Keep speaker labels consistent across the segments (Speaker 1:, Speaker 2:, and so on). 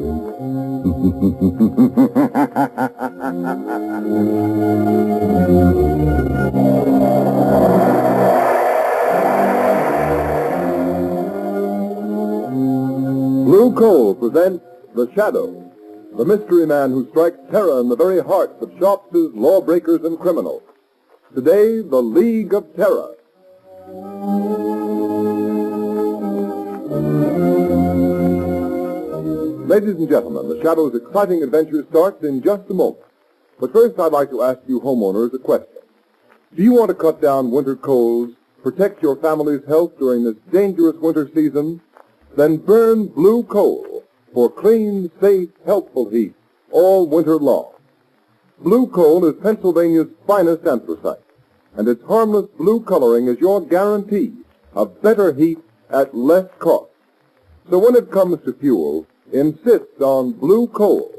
Speaker 1: Blue Coal presents The Shadow, the mystery man who strikes terror in the very hearts of shopsters, lawbreakers, and criminals. Today, The League of Terror. Ladies and gentlemen, The Shadow's exciting adventure starts in just a moment. But first, I'd like to ask you homeowners a question. Do you want to cut down winter coals, protect your family's health during this dangerous winter season? Then burn Blue Coal for clean, safe, healthful heat all winter long. Blue Coal is Pennsylvania's finest anthracite, and its harmless blue coloring is your guarantee of better heat at less cost. So when it comes to fuel, insist on Blue Coal.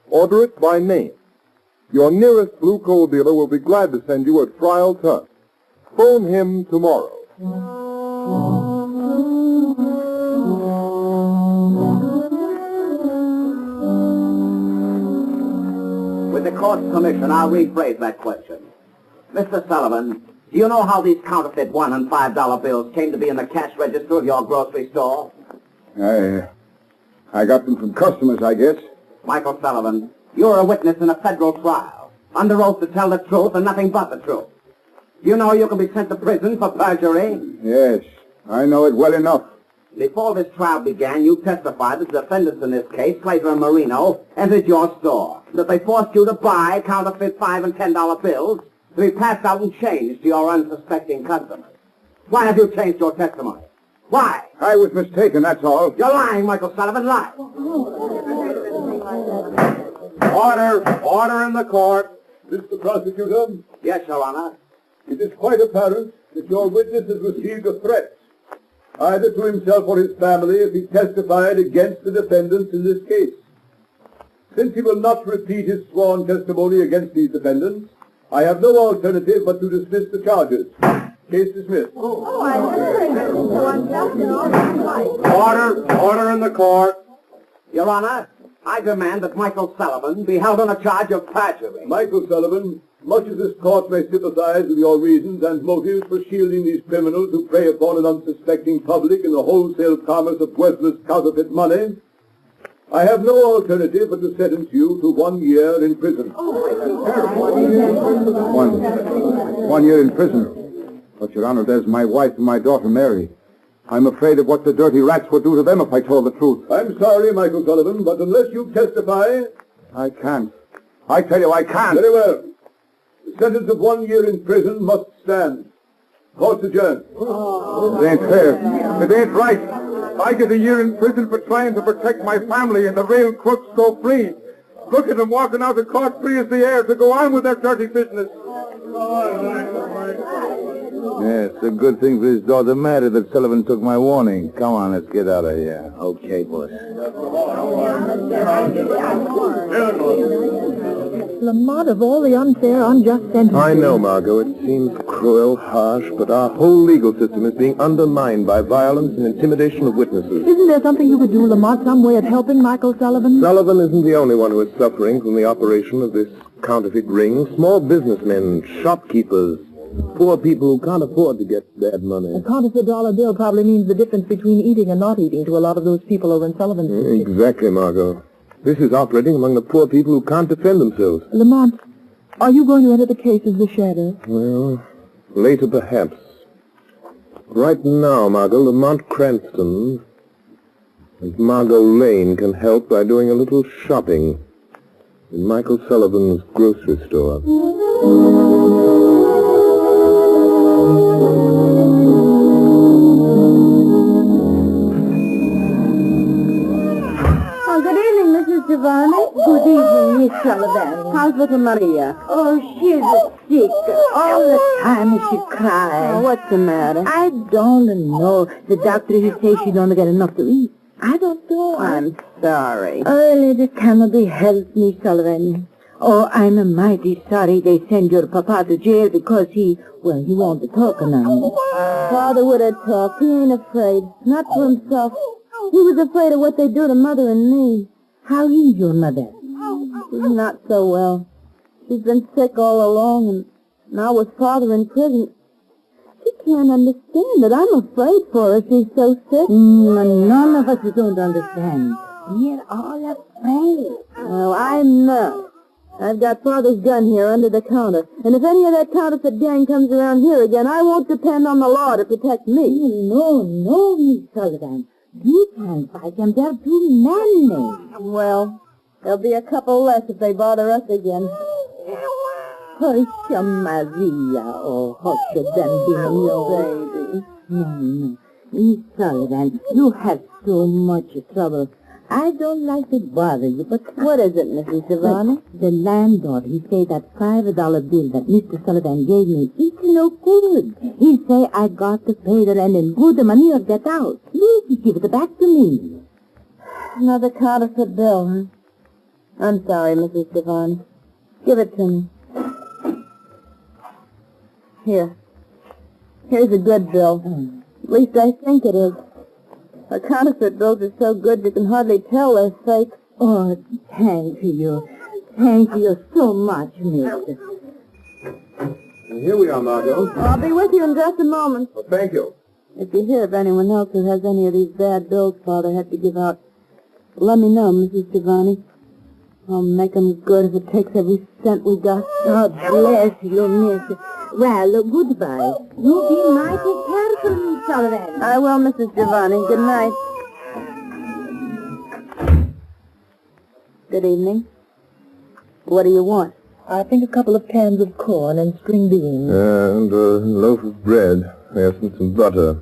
Speaker 1: Order it by name. Your nearest Blue Coal dealer will be glad to send you a trial ton. Phone him tomorrow.
Speaker 2: With the court's permission, I'll rephrase that question. Mr. Sullivan, do you know how these counterfeit $1 and $5 bills came to be in the cash register of your grocery store?
Speaker 3: I got them from customers, I guess.
Speaker 2: Michael Sullivan, you're a witness in a federal trial, under oath to tell the truth and nothing but the truth. Do you know you can be sent to prison for perjury?
Speaker 3: Yes, I know it well enough.
Speaker 2: Before this trial began, you testified that the defendants in this case, Slater and Marino, entered your store, that they forced you to buy counterfeit $5 and $10 bills to be passed out in change to your unsuspecting customers. Why have you changed your testimony? Why?
Speaker 3: I was mistaken, that's all.
Speaker 2: You're lying, Michael Sullivan, lie.
Speaker 1: Order in the court. Mr. Prosecutor,
Speaker 2: Yes, Your Honor.
Speaker 1: it is quite apparent that your witness has received a threat, either to himself or his family, if he testified against the defendants in this case. Since he will not repeat his sworn testimony against these defendants, I have no alternative but to dismiss the charges. Case dismissed. Order in the court.
Speaker 2: Your Honor, I demand that Michael Sullivan be held on a charge of perjury.
Speaker 1: Michael Sullivan, much as this court may sympathize with your reasons and motives for shielding these criminals who prey upon an unsuspecting public in the wholesale commerce of worthless counterfeit money, I have no alternative but to sentence you to 1 year in prison.
Speaker 3: 1 year in prison. But, Your Honor, there's my wife and my daughter, Mary. I'm afraid of what the dirty rats would do to them if I told the truth.
Speaker 1: I'm sorry, Michael Sullivan, but unless you testify...
Speaker 3: I can't. I tell you, I can't.
Speaker 1: Very well. The sentence of 1 year in prison must stand. Court's adjourned.
Speaker 3: It ain't fair. It ain't right. I get 1 year in prison for trying to protect my family, and the real crooks go free. Look at them walking out of court free as the air to go on with their dirty business.
Speaker 4: Yes, it's a good thing for his daughter Mary that Sullivan took my warning. Come on, let's get out of here. Okay, boss.
Speaker 5: Lamont, of all the unfair, unjust sentences...
Speaker 1: I know, Margot. It seems cruel, harsh, but our whole legal system is being undermined by violence and intimidation of witnesses.
Speaker 5: Isn't there something you could do, Lamont, some way of helping Michael Sullivan?
Speaker 1: Sullivan isn't the only one who is suffering from the operation of this counterfeit ring. Small businessmen, shopkeepers, poor people who can't afford to get bad money.
Speaker 5: A counterfeit dollar bill probably means the difference between eating and not eating to a lot of those people over in Sullivan's Street.
Speaker 1: Exactly, Margot. This is operating among the poor people who can't defend themselves.
Speaker 5: Lamont, are you going to enter the case as the shadow?
Speaker 1: Well, later perhaps. Right now, Margot, Lamont Cranston and Margot Lane can help by doing a little shopping in Michael Sullivan's grocery store.
Speaker 6: Giovanni. Good evening, Miss Sullivan. How's little Maria? Oh, she's sick. All the time she cries.
Speaker 5: Oh, what's the matter?
Speaker 6: I don't know. The doctor, he says she don't get enough to eat. I don't know.
Speaker 5: I'm sorry.
Speaker 6: Oh, Lady Cannody, help me, Sullivan. Oh, I'm mighty sorry they send your papa to jail because he wants to talk now. Father would have talked. He ain't afraid. Not for himself. He was afraid of what they do to Mother and me. How is your mother?
Speaker 5: She's not so well. She's been sick all along, and now with Father in prison. She can't understand it. I'm afraid for her. She's so sick.
Speaker 6: None of us don't understand. We're all afraid.
Speaker 5: Well, I'm not. I've got Father's gun here under the counter, and if any of that counterfeit gang comes around here again, I won't depend on the law to protect me.
Speaker 6: No, Miss Sullivan. You can't fight them. They're too many.
Speaker 5: Well, there'll be a couple less if they bother us again.
Speaker 6: Hush, Maria. Oh, hush them, baby. No. Miss Sullivan, you have so much trouble. I don't like to bother you, but...
Speaker 5: What is it, Mrs. Giovanni?
Speaker 6: The landlord, he say that $5 bill that Mr. Sullivan gave me, it's no good. He say I got to pay the rent in good money or get out. Please give it back to me.
Speaker 5: Another counterfeit bill, huh? I'm sorry, Mrs. Giovanni. Give it to me. Here. Here's a good bill. At least I think it is. The counterfeit bills are so good you can hardly tell they're fake.
Speaker 6: Oh, thank you. Thank you so much, mister.
Speaker 1: And here we are, Margot.
Speaker 5: I'll be with you in just a moment.
Speaker 1: Well, thank you.
Speaker 5: If you hear of anyone else who has any of these bad bills Father had to give out, let me know, Mrs. Giovanni. I'll make 'em good if it takes every cent we got.
Speaker 6: God bless you, mister. Well, goodbye. You be mighty careful, Miss Sullivan.
Speaker 5: I will, Mrs. Giovanni. Good night. Good evening. What do you want? I think a couple of cans of corn and string beans.
Speaker 1: And a loaf of bread. Yes, and some butter.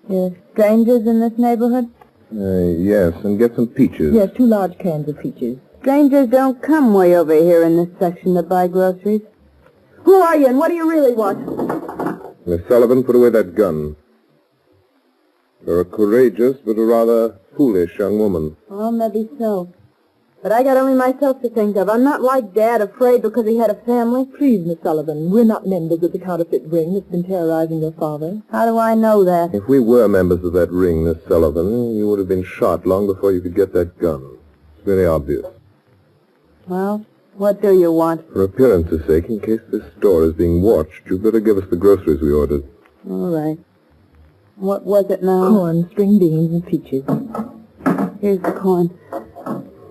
Speaker 5: You're strangers in this neighborhood?
Speaker 1: Yes, and get some peaches.
Speaker 5: Yes, 2 large cans of peaches. Strangers don't come way over here in this section to buy groceries. Who are you, and what do you really want?
Speaker 1: Miss Sullivan, put away that gun. You're a courageous but a rather foolish young woman.
Speaker 5: Well, maybe so. But I got only myself to think of. I'm not like Dad, afraid because he had a family.
Speaker 7: Please, Miss Sullivan, we're not members of the counterfeit ring that's been terrorizing your father.
Speaker 5: How do I know that?
Speaker 1: If we were members of that ring, Miss Sullivan, you would have been shot long before you could get that gun. It's very obvious.
Speaker 5: Well, what do you want?
Speaker 1: For appearance's sake, in case this store is being watched, you'd better give us the groceries we ordered.
Speaker 5: All right. What was it now?
Speaker 7: Corn, string beans, and peaches.
Speaker 5: Here's the corn.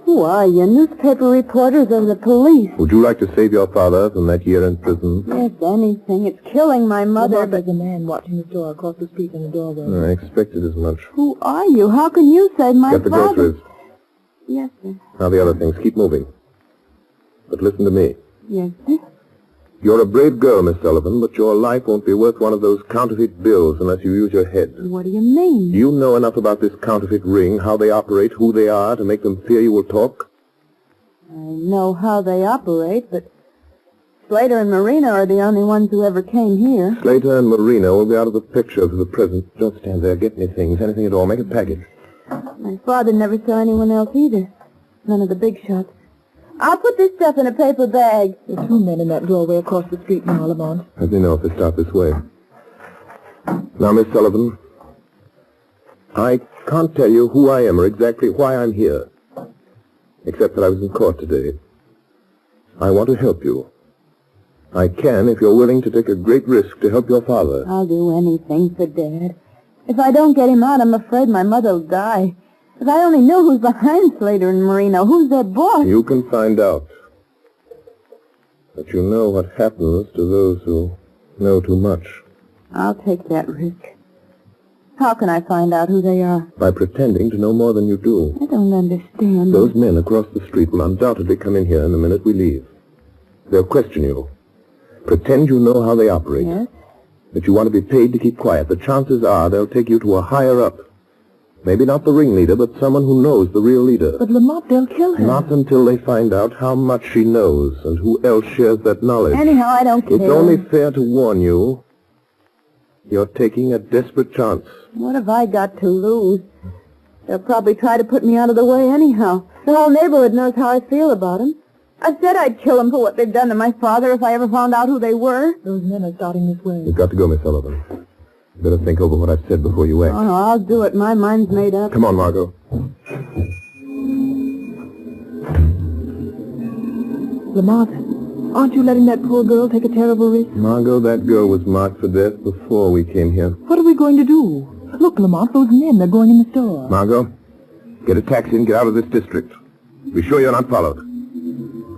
Speaker 5: Who are you? Newspaper reporters or the police?
Speaker 1: Would you like to save your father from that year in prison?
Speaker 5: Yes, anything. It's killing my mother, but...
Speaker 7: There's a man watching the store across the street in the doorway.
Speaker 1: I expected as much.
Speaker 5: Who are you? How can you save my
Speaker 1: Get the
Speaker 5: father?
Speaker 1: groceries.
Speaker 5: Yes, sir.
Speaker 1: Now the other things. Keep moving. But listen to me.
Speaker 5: Yes, sir.
Speaker 1: You're a brave girl, Miss Sullivan, but your life won't be worth one of those counterfeit bills unless you use your head.
Speaker 5: What do you mean?
Speaker 1: Do you know enough about this counterfeit ring, how they operate, who they are, to make them fear you will talk?
Speaker 5: I know how they operate, but Slater and Marina are the only ones who ever came here.
Speaker 1: Slater and Marina will be out of the picture for the present. Don't stand there. Get me things, anything at all. Make a package.
Speaker 5: My father never saw anyone else either. None of the big shots. I'll put this stuff in a paper bag.
Speaker 7: There are 2 men in that doorway across the street now, Lamont.
Speaker 1: Let me know if they start this way. Now, Miss Sullivan, I can't tell you who I am or exactly why I'm here, except that I was in court today. I want to help you. I can if you're willing to take a great risk to help your father.
Speaker 5: I'll do anything for Dad. If I don't get him out, I'm afraid my mother'll die. If I only knew who's behind Slater and Marino, who's their boss.
Speaker 1: You can find out. But you know what happens to those who know too much.
Speaker 5: I'll take that risk. How can I find out who they are?
Speaker 1: By pretending to know more than you do.
Speaker 5: I don't understand.
Speaker 1: Those men across the street will undoubtedly come in here in the minute we leave. They'll question you. Pretend you know how they operate.
Speaker 5: Yes?
Speaker 1: That you want to be paid to keep quiet. The chances are they'll take you to a higher up. Maybe not the ringleader, but someone who knows the real leader.
Speaker 7: But Lamont, they'll kill him.
Speaker 1: Not until they find out how much she knows and who else shares that knowledge.
Speaker 5: Anyhow, I don't care.
Speaker 1: It's only fair to warn you. You're taking a desperate chance.
Speaker 5: What have I got to lose? They'll probably try to put me out of the way anyhow. The whole neighborhood knows how I feel about them. I said I'd kill them for what they've done to my father if I ever found out who they were.
Speaker 7: Those men are starting this way.
Speaker 1: You've got to go, Miss Sullivan. You better think over what I've said before you act.
Speaker 5: Oh, no, I'll do it. My mind's made up.
Speaker 1: Come on, Margot.
Speaker 7: Lamont, aren't you letting that poor girl take a terrible risk?
Speaker 1: Margot, that girl was marked for death before we came here.
Speaker 7: What are we going to do? Look, Lamont, those men, they're going in the store.
Speaker 1: Margot, get a taxi and get out of this district. Be sure you're not followed.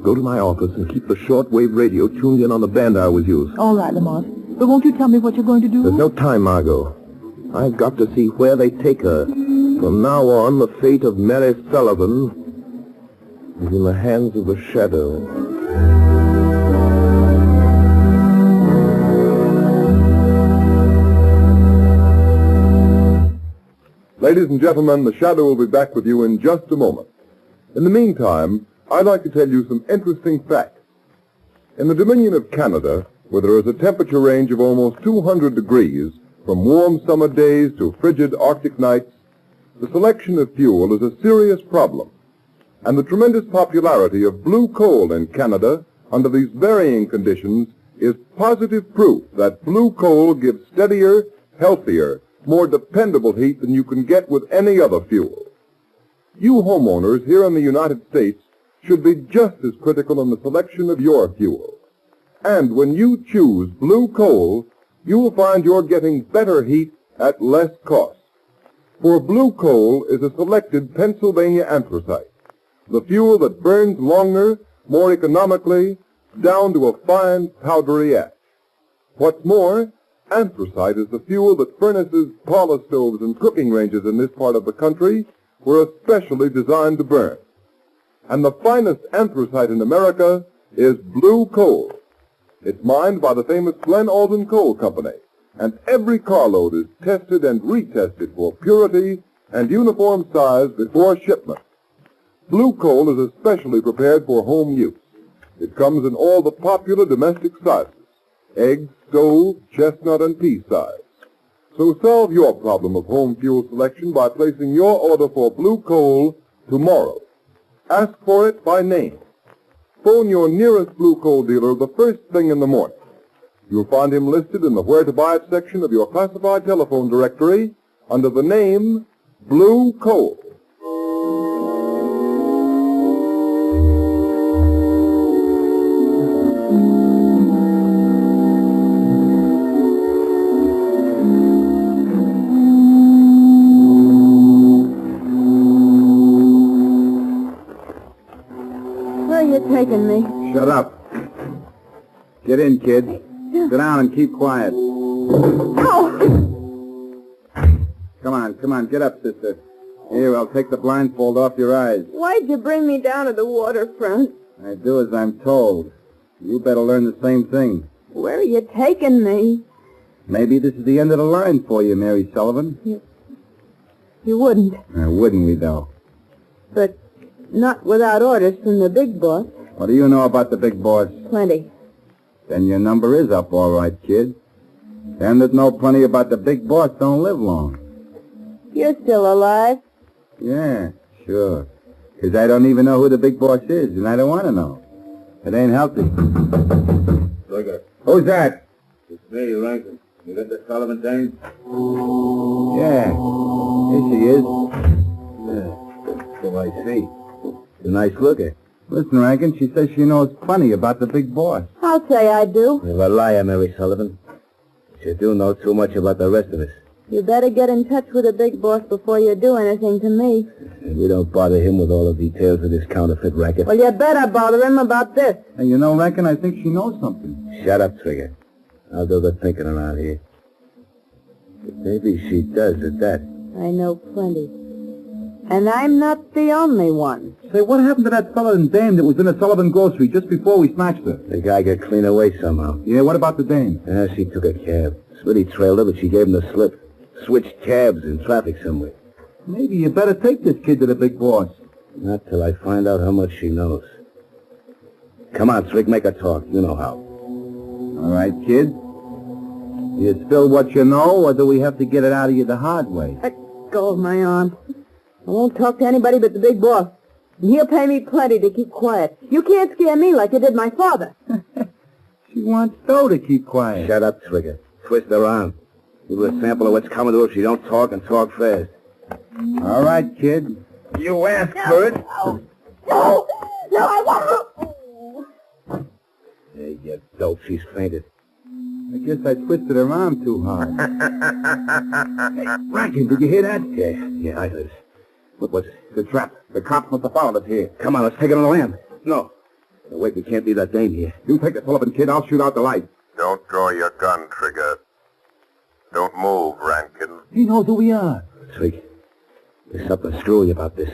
Speaker 1: Go to my office and keep the shortwave radio tuned in on the band I always use.
Speaker 7: All right, Lamont. But won't you tell me what you're going to do?
Speaker 1: There's no time, Margot. I've got to see where they take her. From now on, the fate of Mary Sullivan is in the hands of the Shadow. Ladies and gentlemen, the Shadow will be back with you in just a moment. In the meantime, I'd like to tell you some interesting facts. In the Dominion of Canada, where there is a temperature range of almost 200 degrees, from warm summer days to frigid Arctic nights, the selection of fuel is a serious problem. And the tremendous popularity of blue coal in Canada under these varying conditions is positive proof that blue coal gives steadier, healthier, more dependable heat than you can get with any other fuel. You homeowners here in the United States should be just as critical in the selection of your fuel. And when you choose blue coal, you will find you're getting better heat at less cost. For blue coal is a selected Pennsylvania anthracite, the fuel that burns longer, more economically, down to a fine powdery ash. What's more, anthracite is the fuel that furnaces, parlor stoves, and cooking ranges in this part of the country were especially designed to burn. And the finest anthracite in America is blue coal. It's mined by the famous Glen Alden Coal Company, and every carload is tested and retested for purity and uniform size before shipment. Blue coal is especially prepared for home use. It comes in all the popular domestic sizes: egg, stove, chestnut, and pea size. So solve your problem of home fuel selection by placing your order for blue coal tomorrow. Ask for it by name. Phone your nearest blue coal dealer the first thing in the morning. You'll find him listed in the Where to Buy It section of your classified telephone directory under the name Blue Coal.
Speaker 5: Where are you taking me?
Speaker 4: Shut up. Get in, kid. Sit down and keep quiet.
Speaker 5: Oh!
Speaker 4: Come on, get up, sister. Here, I'll take the blindfold off your eyes.
Speaker 5: Why'd you bring me down to the waterfront?
Speaker 4: I do as I'm told. You better learn the same thing.
Speaker 5: Where are you taking me?
Speaker 4: Maybe this is the end of the line for you, Mary Sullivan.
Speaker 5: You wouldn't.
Speaker 4: Wouldn't we, though?
Speaker 5: But not without orders from the big boss.
Speaker 4: What do you know about the big boss?
Speaker 5: Plenty.
Speaker 4: Then your number is up, all right, kid. Them that know plenty about the big boss don't live long.
Speaker 5: You're still alive?
Speaker 4: Yeah, sure. 'Cause I don't even know who the big boss is, and I don't want to know. It ain't healthy.
Speaker 1: Trigger.
Speaker 4: Who's that?
Speaker 1: It's me, Rankin. You got the Sullivan dame?
Speaker 4: Yeah. Here she is.
Speaker 1: Yeah. So I see. She's a nice looker.
Speaker 4: Listen, Rankin, she says she knows plenty about the big boss.
Speaker 5: I'll say I do.
Speaker 8: You're a liar, Mary Sullivan. You do know too much about the rest of us.
Speaker 5: You better get in touch with the big boss before you do anything to me.
Speaker 8: And we don't bother him with all the details of this counterfeit racket.
Speaker 5: Well, you better bother him about this.
Speaker 4: And you know, Rankin, I think she knows something.
Speaker 8: Shut up, Trigger. I'll do the thinking around here. But maybe she does at that.
Speaker 5: I know plenty. And I'm not the only one.
Speaker 4: Say, what happened to that fellow and dame that was in the Sullivan grocery just before we snatched her?
Speaker 8: The guy got clean away somehow.
Speaker 4: Yeah, what about the dame?
Speaker 8: She took a cab. Smitty trailed her, but she gave him the slip. Switched cabs in traffic somewhere.
Speaker 4: Maybe you better take this kid to the big boss.
Speaker 8: Not till I find out how much she knows. Come on, Trig, make her talk. You know how.
Speaker 4: All right, kid. You spill what you know, or do we have to get it out of you the hard way?
Speaker 5: Let go of my arm. I won't talk to anybody but the big boss. And he'll pay me plenty to keep quiet. You can't scare me like you did my father.
Speaker 4: She wants Stowe to keep quiet.
Speaker 8: Shut up, Trigger. Twist her arm. Give her a sample of what's coming to her if she don't talk and talk fast.
Speaker 4: All right, kid. You asked for it.
Speaker 5: No, I won't.
Speaker 8: The dope, she's fainted.
Speaker 4: I guess I twisted her arm too hard.
Speaker 8: Rankin, did you hear that? Yeah, I heard it. What was it?
Speaker 3: It's a trap. The cops must have followed us here.
Speaker 8: Come on, let's take it on the lam. No. Wait, we can't leave that dame here.
Speaker 3: You take the Sullivan kid, I'll shoot out the light.
Speaker 1: Don't draw your gun, Trigger. Don't move, Rankin.
Speaker 8: He knows who we are. Twig, there's something screwy about this.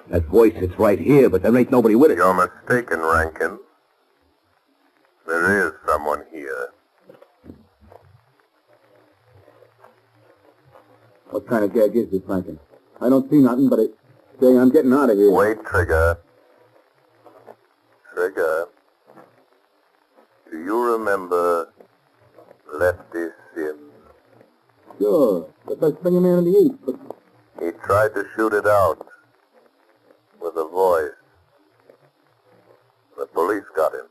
Speaker 8: That voice, it's right here, but there ain't nobody with it.
Speaker 1: You're mistaken, Rankin. There is someone here.
Speaker 3: What kind of gag is this, Rankin? I don't see nothing, but say I'm getting out of here.
Speaker 1: Wait, Trigger. Trigger. Do you remember Lefty Sims?
Speaker 3: Sure. The best singer man in the East, but
Speaker 1: He tried to shoot it out with a voice. The police got him.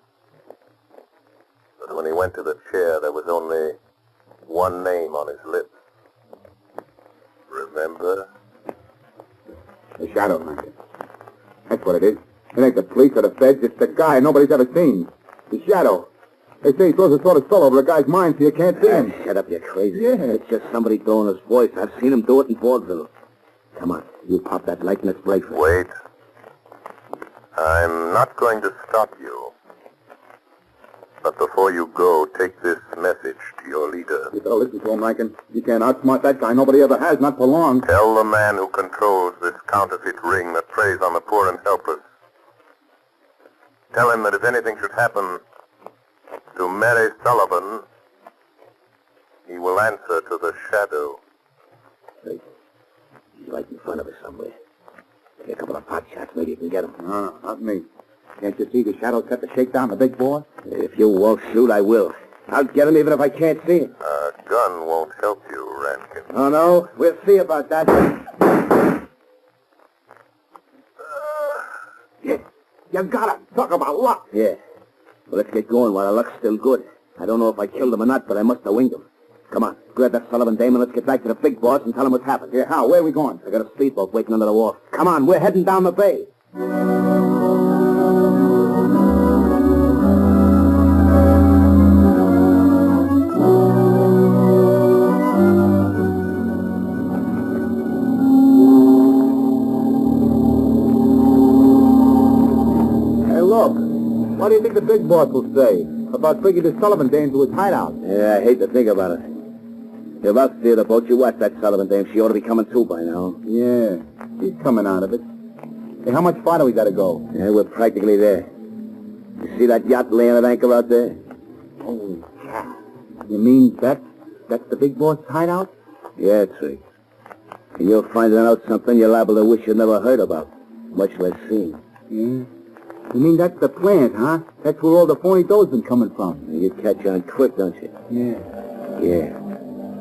Speaker 1: But when he went to the chair, there was only one name on his lips. Remember?
Speaker 3: the shadow, Rankin. That's what it is. It ain't the police or the feds, it's the guy nobody's ever seen. The shadow. They say he throws a sort of spell over a guy's mind so you can't see him.
Speaker 8: Shut up, you crazy.
Speaker 3: Yeah.
Speaker 8: It's just somebody throwing his voice. I've seen him do it in vaudeville. Come on, you pop that light and let's break for it.
Speaker 1: Wait. I'm not going to stop you. But before you go, take this message to your leader.
Speaker 3: You better listen to him, Rankin. You can't outsmart that guy. Nobody ever has, not for long.
Speaker 1: Tell the man who controls this counterfeit ring that preys on the poor and helpless. Tell him that if anything should happen to Mary Sullivan, he will answer to the shadow.
Speaker 8: Hey, he's right in front of us somewhere. Take a couple of pot shots, maybe you can get him.
Speaker 3: No, not me. Can't you see the shadow set to shake down the big boy?
Speaker 8: If you won't shoot, I will. I'll get him even if I can't see him.
Speaker 1: A gun won't help you, Rankin.
Speaker 8: Oh, no? We'll see about that.
Speaker 3: Yeah, you got him. Talk about luck.
Speaker 8: Yeah. Well, let's get going while our luck's still good. I don't know if I killed him or not, but I must have winged him. Come on, grab that Sullivan dame and let's get back to the big boss and tell him what's happened.
Speaker 3: Yeah, how? Where are we going?
Speaker 8: I got a speedboat waiting under the wharf. Come on, we're heading down the bay.
Speaker 3: Hey, look. What do you think the big boss will say about bringing the Sullivan dame to his hideout?
Speaker 8: Yeah, I hate to think about it. If I'll steer the boat, you watch that Sullivan dame. She ought to be coming too by now.
Speaker 3: Yeah, he's coming out of it. Hey, how much farther we gotta go?
Speaker 8: Yeah, we're practically there. You see that yacht laying at anchor out there?
Speaker 3: Holy cow. You mean that's the big boss hideout?
Speaker 8: Yeah, Trick. And you'll find out something you're liable to wish you never heard about, much less seen.
Speaker 3: Yeah. You mean that's the plant, huh? That's where all the phony dough's been coming from.
Speaker 8: You catch on quick, don't you?
Speaker 3: Yeah.
Speaker 8: Yeah.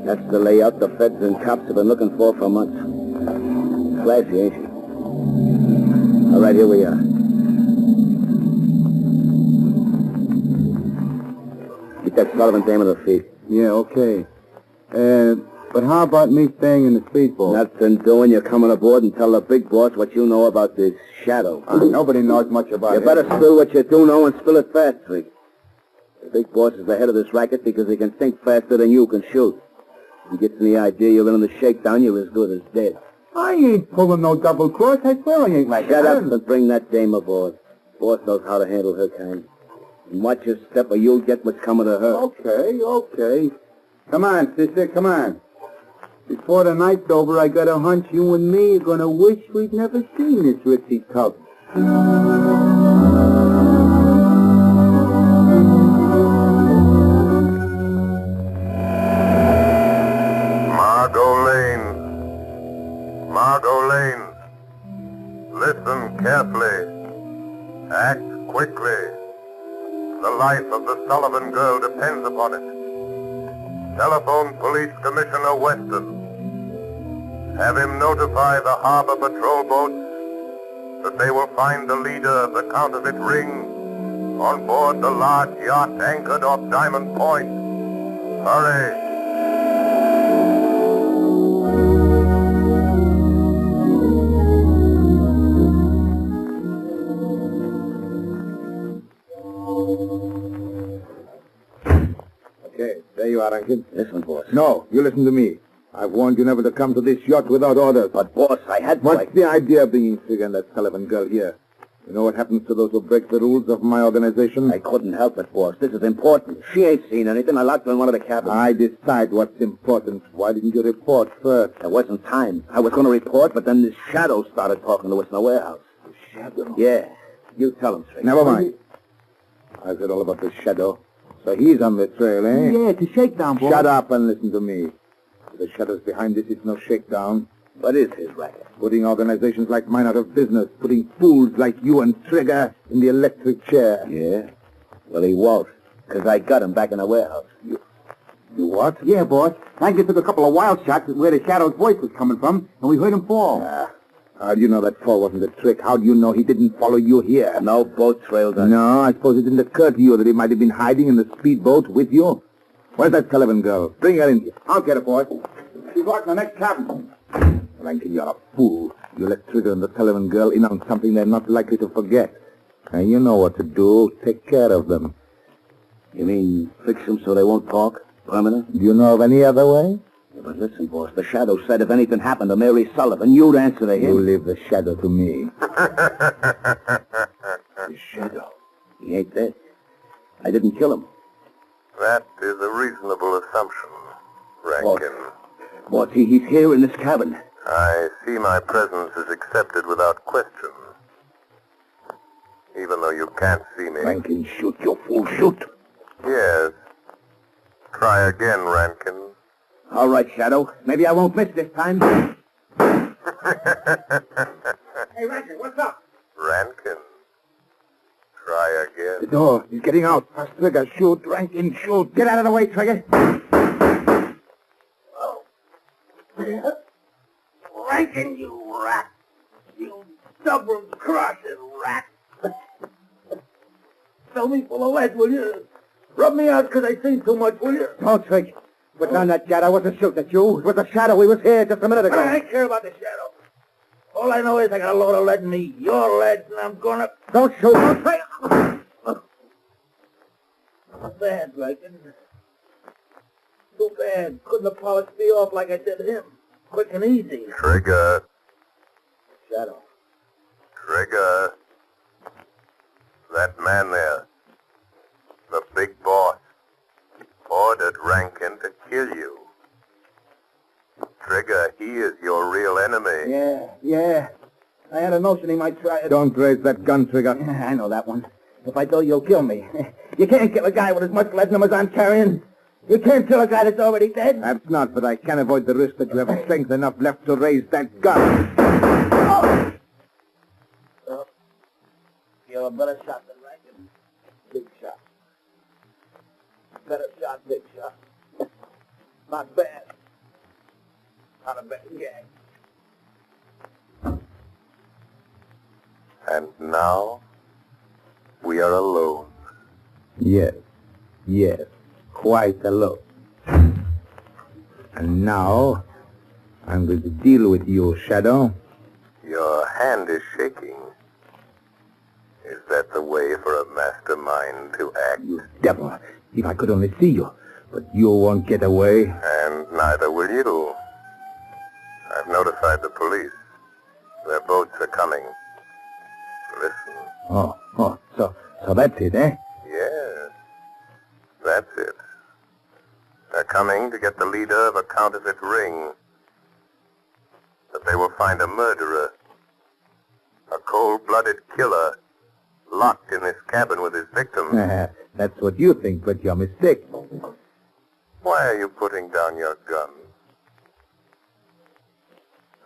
Speaker 8: That's the layout the feds and cops have been looking for months. Flashy, ain't she? All right, here we are. Get that Sullivan dame on her feet.
Speaker 3: Yeah, okay. But how about me staying in the speedboat?
Speaker 8: Nothing doing. You're coming aboard and tell the big boss what you know about this shadow.
Speaker 3: Nobody knows much about it.
Speaker 8: You better spill what you do know and spill it fast, Trick. The big boss is the head of this racket because he can think faster than you can shoot. If he gets the idea you're in the shakedown, you're as good as dead.
Speaker 3: I ain't pulling no double cross. I swear I ain't like
Speaker 8: Shut
Speaker 3: that.
Speaker 8: up and bring that dame aboard. Boss knows how to handle her kind. And watch your step or you'll get what's coming to her.
Speaker 3: Okay. Come on, sister, come on. Before the night's over, I got a hunch you and me are gonna wish we'd never seen this ritzy tub.
Speaker 1: Margot Lane. Listen carefully. Act quickly. The life of the Sullivan girl depends upon it. Telephone Police Commissioner Weston. Have him notify the harbor patrol boats that they will find the leader of the counterfeit ring on board the large yacht anchored off Diamond Point. Hurry.
Speaker 4: There you are, Rankin.
Speaker 8: Listen, boss.
Speaker 4: No, you listen to me. I've warned you never to come to this yacht without orders.
Speaker 8: But, boss, I had...
Speaker 4: What's the idea of bringing Trigger and that Sullivan girl here? You know what happens to those who break the rules of my organization?
Speaker 8: I couldn't help it, boss. This is important. She ain't seen anything. I locked her in one of the cabins.
Speaker 4: I decide what's important. Why didn't you report first?
Speaker 8: There wasn't time. I was going to report, but then this Shadow started talking to us in the warehouse.
Speaker 4: Shadow?
Speaker 8: Yeah. You tell him, Trigger.
Speaker 4: Never mind. I've heard all about the Shadow. So he's on the trail, eh?
Speaker 8: Yeah, it's a shakedown, boss.
Speaker 4: Shut up and listen to me. The Shadow's behind this. It's no shakedown.
Speaker 8: What is his racket?
Speaker 4: Putting organizations like mine out of business. Putting fools like you and Trigger in the electric chair.
Speaker 8: Yeah? Well, he won't, because I got him back in the warehouse.
Speaker 4: You what?
Speaker 2: Yeah, boss. Rankin took a couple of wild shots at where the Shadow's voice was coming from, and we heard him fall.
Speaker 4: How do you know that fall wasn't a trick? How do you know he didn't follow you here?
Speaker 8: No boat trailed us.
Speaker 4: No, I suppose it didn't occur to you that he might have been hiding in the speedboat with you. Where's that Sullivan girl? Bring her in here.
Speaker 2: I'll get it, boss. She's locked in the next cabin.
Speaker 4: Rankin, you're a fool. You let Trigger and the Sullivan girl in on something they're not likely to forget. And you know what to do. Take care of them.
Speaker 8: You mean fix them so they won't talk? Permanent?
Speaker 4: Do you know of any other way?
Speaker 8: Yeah, but listen, boss, the Shadow said if anything happened to Mary Sullivan, you'd answer to him.
Speaker 4: You leave the Shadow to me.
Speaker 8: The Shadow? He ain't dead. I didn't kill him.
Speaker 1: That is a reasonable assumption, Rankin.
Speaker 8: Boss, he's here in this cabin.
Speaker 1: I see my presence is accepted without question. Even though you can't see me.
Speaker 4: Rankin, shoot, you fool, shoot.
Speaker 1: Yes. Try again, Rankin.
Speaker 8: All right, Shadow. Maybe I won't miss this time.
Speaker 2: Hey, Rankin, what's up?
Speaker 1: Rankin. Try again.
Speaker 4: The door. He's getting out. Fast, Trigger. Shoot. Rankin, shoot.
Speaker 2: Get out of the way, Trigger.
Speaker 8: Rankin, you rat. You double-crossing rat. Fill me full of lead, will you? Rub me out because I seen too much, will you?
Speaker 2: Don't, Trig. Put down that jet. I wasn't shooting at you. It was a Shadow. He was here just a minute ago.
Speaker 8: I don't care about the Shadow. All I know is I got a load of lead in me. Your lead, and I'm gonna...
Speaker 2: Don't shoot. Don't try.
Speaker 8: Bad, Rankin. Too bad. Couldn't have polished me off like I did him. Quick and easy.
Speaker 1: Trigger.
Speaker 8: Shadow.
Speaker 1: Trigger. That man there, the big boss, ordered Rankin to kill you. Trigger, he is your real enemy.
Speaker 8: Yeah. I had a notion he might try it.
Speaker 4: Don't raise that gun, Trigger.
Speaker 8: I know that one. If I do, you'll kill me. You can't kill a guy with as much lead in him as I'm carrying. You can't kill a guy that's already dead.
Speaker 4: Perhaps not, but I can't avoid the risk that you have strength enough left to raise that gun.
Speaker 8: You're a better shot than Rankin. Big shot. Better shot, big shot. Not bad. Not a bad gang.
Speaker 1: And now, we are alone.
Speaker 4: Yes, quite alone. And now, I'm going to deal with you, Shadow.
Speaker 1: Your hand is shaking. Is that the way for a mastermind to act?
Speaker 4: You devil, if I could only see you. But you won't get away.
Speaker 1: And neither will you. I've notified the police. Their boats are coming. Listen.
Speaker 4: So that's it, eh?
Speaker 1: Yes, that's it. They're coming to get the leader of a counterfeit ring. But they will find a murderer, a cold-blooded killer, locked in this cabin with his victims.
Speaker 4: That's what you think, but you're mistaken.
Speaker 1: Why are you putting down your gun?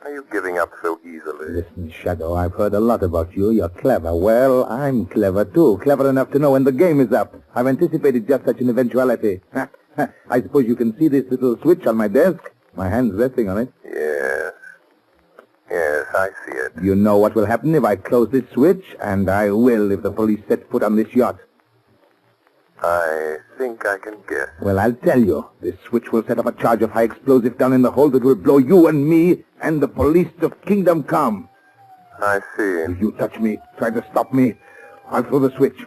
Speaker 1: Are you giving up so easily?
Speaker 4: Listen, Shadow, I've heard a lot about you. You're clever. Well, I'm clever, too. Clever enough to know when the game is up. I've anticipated just such an eventuality. I suppose you can see this little switch on my desk? My hand's resting on it.
Speaker 1: Yes, I see it.
Speaker 4: You know what will happen if I close this switch? And I will if the police set foot on this yacht.
Speaker 1: I think I can guess.
Speaker 4: Well, I'll tell you. This switch will set up a charge of high explosive down in the hold that will blow you and me and the police to Kingdom Come.
Speaker 1: I see.
Speaker 4: If you touch me, try to stop me, I'll throw the switch.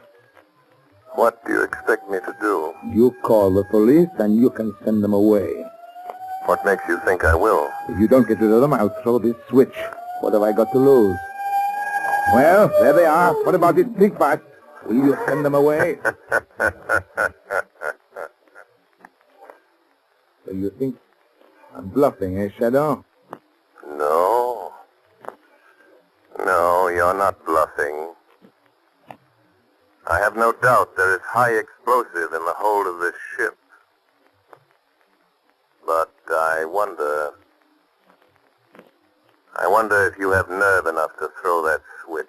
Speaker 1: What do you expect me to do?
Speaker 4: You call the police and you can send them away.
Speaker 1: What makes you think I will?
Speaker 4: If you don't get rid of them, I'll throw this switch. What have I got to lose? Well, there they are. What about this pig pot? Will you send them away? So you think I'm bluffing, eh, Shadow?
Speaker 1: No. No, you're not bluffing. I have no doubt there is high explosive in the hold of this ship. But I wonder if you have nerve enough to throw that switch.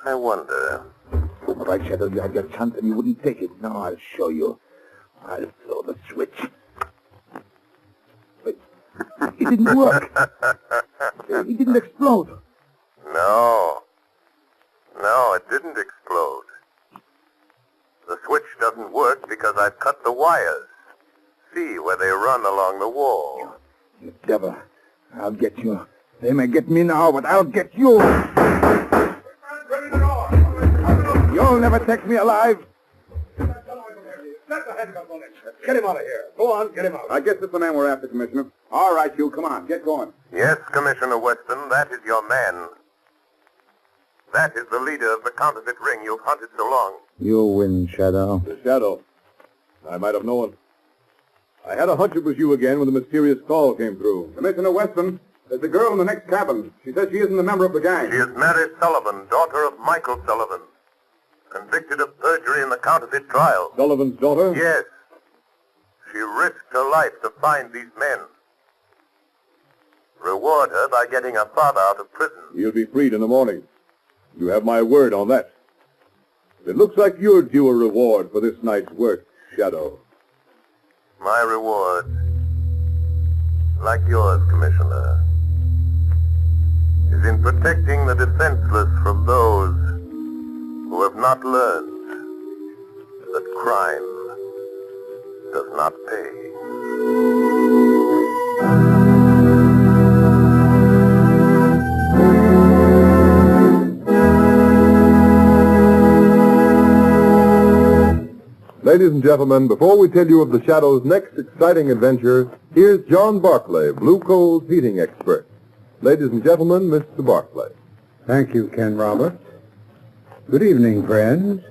Speaker 1: I wonder.
Speaker 4: All right, Shadow, you had your chance and you wouldn't take it. Now I'll show you. I'll throw the switch. But it didn't work. It didn't explode.
Speaker 1: No, it didn't explode. The switch doesn't work because I've cut the wires. See where they run along the wall.
Speaker 4: You devil. I'll get you. They may get me now, but I'll get you. You'll never take me alive.
Speaker 3: Get him out of here. Go on, get him out. I guess it's the man we're after, Commissioner. All right, you, come on, get going.
Speaker 1: Yes, Commissioner Weston, that is your man. That is the leader of the counterfeit ring you've hunted so long.
Speaker 4: You win, Shadow.
Speaker 3: The Shadow. I might have known. I had a hunch it was you again when the mysterious call came through. Commissioner Weston, there's a girl in the next cabin. She says she isn't a member of the gang.
Speaker 1: She is Mary Sullivan, daughter of Michael Sullivan, convicted of perjury in the counterfeit trial.
Speaker 3: Sullivan's daughter?
Speaker 1: Yes. She risked her life to find these men. Reward her by getting her father out of prison.
Speaker 3: He'll be freed in the morning. You have my word on that. It looks like you're due a reward for this night's work, Shadow.
Speaker 1: My reward, like yours, Commissioner, is in protecting the defenseless from those who have not learned that crime does not pay. Ladies and gentlemen, before we tell you of the Shadow's next exciting adventure, here's John Barclay, Blue Coal's heating expert. Ladies and gentlemen, Mr. Barclay.
Speaker 9: Thank you, Ken Roberts. Good evening, friends.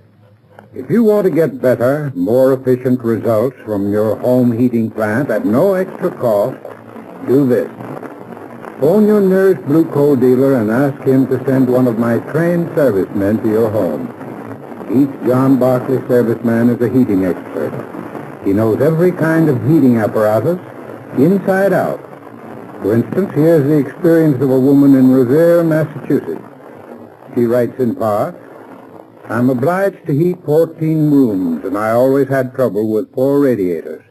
Speaker 9: If you want to get better, more efficient results from your home heating plant at no extra cost, do this. Phone your nearest Blue Coal dealer and ask him to send one of my trained servicemen to your home. Each John Barclay serviceman is a heating expert. He knows every kind of heating apparatus, inside out. For instance, here's the experience of a woman in Revere, Massachusetts. She writes in part, I'm obliged to heat 14 rooms, and I always had trouble with 4 radiators.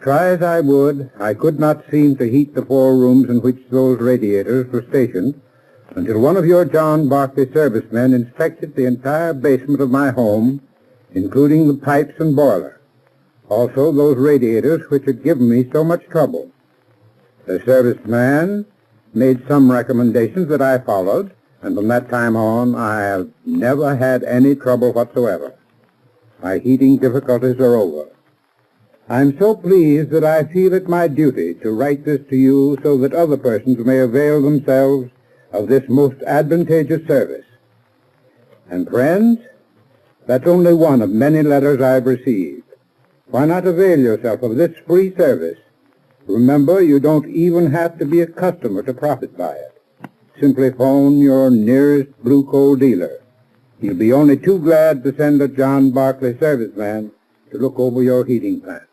Speaker 9: Try as I would, I could not seem to heat the 4 rooms in which those radiators were stationed, until one of your John Barclay servicemen inspected the entire basement of my home, including the pipes and boiler. Also those radiators which had given me so much trouble. The serviceman made some recommendations that I followed, and from that time on I have never had any trouble whatsoever. My heating difficulties are over. I'm so pleased that I feel it my duty to write this to you so that other persons may avail themselves of this most advantageous service. And friends, that's only one of many letters I've received. Why not avail yourself of this free service? Remember, you don't even have to be a customer to profit by it. Simply phone your nearest Blue Coal dealer. He'll be only too glad to send a John Barclay serviceman to look over your heating plant.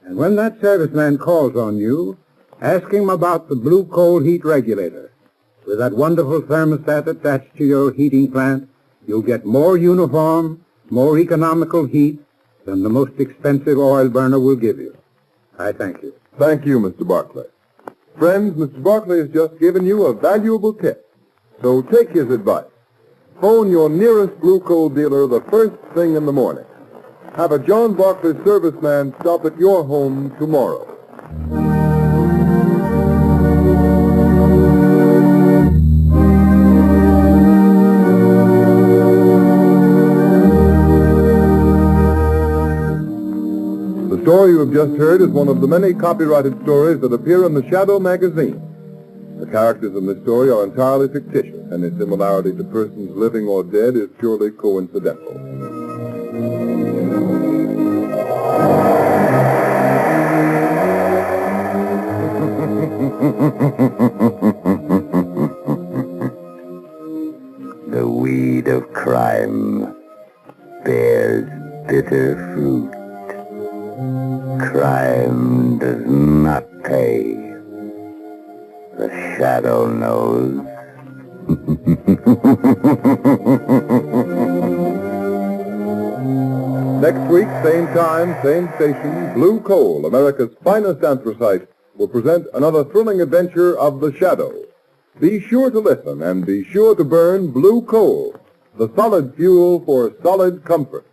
Speaker 9: And when that serviceman calls on you, ask him about the Blue Coal heat regulator. With that wonderful thermostat attached to your heating plant, you'll get more uniform, more economical heat than the most expensive oil burner will give you. I thank you.
Speaker 1: Thank you, Mr. Barclay. Friends, Mr. Barclay has just given you a valuable tip. So take his advice. Phone your nearest Blue Coal dealer the first thing in the morning. Have a John Barclay serviceman stop at your home tomorrow. you have just heard is one of the many copyrighted stories that appear in the Shadow magazine. The characters in this story are entirely fictitious, and its similarity to persons living or dead is purely coincidental.
Speaker 4: The weed of crime bears bitter fruit. Crime does not pay. The Shadow knows.
Speaker 1: Next week, same time, same station, Blue Coal, America's finest anthracite, will present another thrilling adventure of the Shadow. Be sure to listen and be sure to burn Blue Coal, the solid fuel for solid comfort.